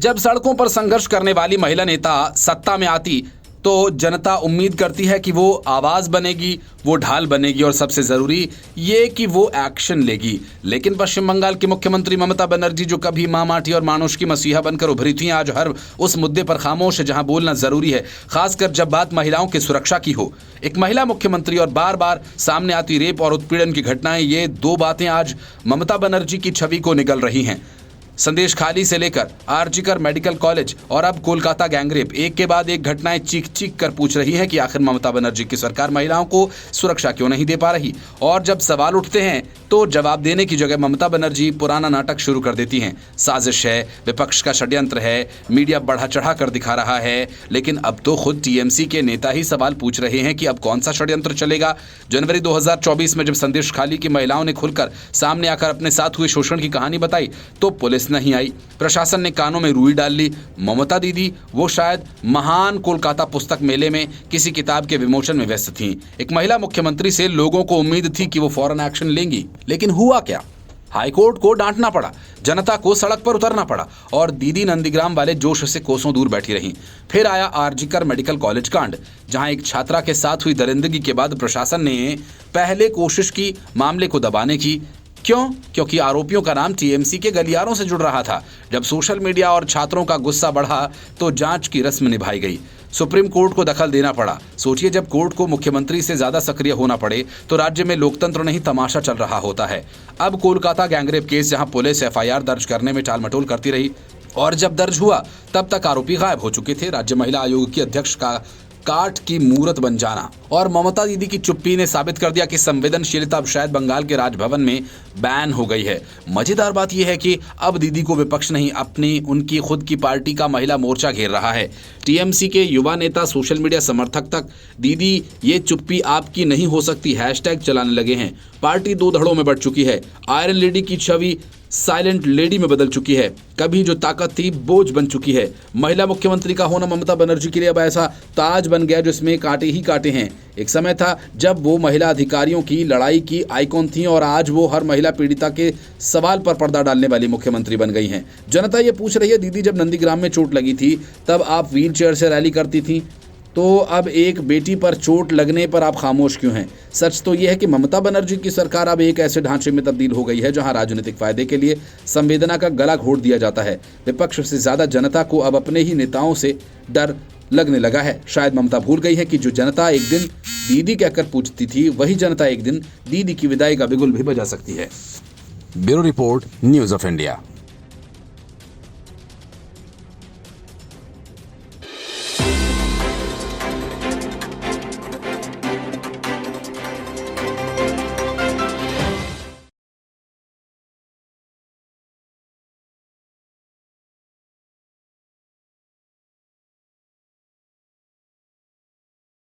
जब सड़कों पर संघर्ष करने वाली महिला नेता सत्ता में आती तो जनता उम्मीद करती है कि वो आवाज बनेगी, वो ढाल बनेगी और सबसे जरूरी ये कि वो एक्शन लेगी। लेकिन पश्चिम बंगाल की मुख्यमंत्री ममता बनर्जी, जो कभी मां माटी और मानुष की मसीहा बनकर उभरी थी, आज हर उस मुद्दे पर खामोश है जहां बोलना जरूरी है, खासकर जब बात महिलाओं की सुरक्षा की हो। एक महिला मुख्यमंत्री और बार बार सामने आती रेप और उत्पीड़न की घटनाएं, ये दो बातें आज ममता बनर्जी की छवि को निगल रही हैं। संदेश खाली से लेकर आरजीकर मेडिकल कॉलेज और अब कोलकाता गैंगरेप, एक के बाद एक घटनाएं चीख चीख कर पूछ रही हैं कि आखिर ममता बनर्जी की सरकार महिलाओं को सुरक्षा क्यों नहीं दे पा रही। और जब सवाल उठते हैं तो जवाब देने की जगह ममता बनर्जी पुराना नाटक शुरू कर देती हैं। साजिश है, विपक्ष का षड्यंत्र है, मीडिया बढ़ा चढ़ा कर दिखा रहा है। लेकिन अब तो खुद टीएमसी के नेता ही सवाल पूछ रहे हैं कि अब कौन सा षड्यंत्र चलेगा। जनवरी 2024 में जब संदेश खाली की महिलाओं ने खुलकर सामने आकर अपने साथ हुए शोषण की कहानी बताई तो पुलिस नहीं आई, प्रशासन ने कानों में रुई डाल ली। ममता दीदी वो शायद महान कोलकाता पुस्तक मेले में किसी किताब के विमोचन में व्यस्त थीं। एक महिला मुख्यमंत्री से लोगों को उम्मीद थी कि वो फौरन एक्शन लेंगी, लेकिन हुआ क्या? हाईकोर्ट को डांटना पड़ा, जनता को सड़क पर उतरना पड़ा और दीदी नंदीग्राम वाले जोश से कोसों दूर बैठी रहीं। फिर आया आरजीकर मेडिकल कॉलेज कांड, जहां एक छात्रा के साथ हुई दरिंदगी के बाद प्रशासन ने पहले कोशिश की मामले को दबाने की। क्यों? क्योंकि आरोपियों का नाम टीएमसी के गलियारों से जुड़ रहा था। जब सोशल मीडिया और छात्रों का गुस्सा बढ़ा तो जांच की रस्म निभाई गई, सुप्रीम कोर्ट को दखल देना पड़ा। सोचिए, जब कोर्ट को मुख्यमंत्री से ज्यादा सक्रिय होना पड़े तो राज्य में लोकतंत्र नहीं तमाशा चल रहा होता है। अब कोलकाता गैंगरेप केस, जहां पुलिस एफआईआर दर्ज करने में टालमटोल करती रही और जब दर्ज हुआ तब तक आरोपी गायब हो चुके थे। राज्य महिला आयोग की अध्यक्ष का काठ की मूरत बन जाना और ममता दीदी की चुप्पी ने साबित कर दिया कि संवेदनशीलता अब शायद बंगाल के राजभवन में बैन हो गई है। मजेदार बात यह है कि अब दीदी को विपक्ष नहीं, अपनी उनकी खुद की पार्टी का महिला मोर्चा घेर रहा है। टीएमसी के युवा नेता, सोशल मीडिया समर्थक तक दीदी ये चुप्पी आपकी नहीं हो सकती हैशटैग चलाने लगे हैं। पार्टी दो धड़ों में बढ़ चुकी है। आयरन लेडी की छवि साइलेंट लेडी में बदल चुकी है। कभी जो ताकत थी बोझ बन चुकी है। महिला मुख्यमंत्री का होना ममता बनर्जी के लिए अब ऐसा ताज बन गया जिसमें कांटे ही कांटे हैं। एक समय था जब वो महिला अधिकारियों की लड़ाई की आइकॉन थी और आज वो हर महिला पीड़िता के सवाल पर पर्दा डालने वाली मुख्यमंत्री बन गई हैं। जनता ये पूछ रही है, दीदी जब नंदीग्राम में चोट लगी थी तब आप व्हील चेयर से रैली करती थी, तो अब एक बेटी पर चोट लगने पर आप खामोश क्यों हैं? सच तो यह है कि ममता बनर्जी की सरकार अब एक ऐसे ढांचे में तब्दील हो गई है जहां राजनीतिक फायदे के लिए संवेदना का गला घोट दिया जाता है। विपक्ष से ज्यादा जनता को अब अपने ही नेताओं से डर लगने लगा है। शायद ममता भूल गई है कि जो जनता एक दिन दीदी कहकर पूछती थी, वही जनता एक दिन दीदी की विदाई का बिगुल भी बजा सकती है। Bureau report, news of India.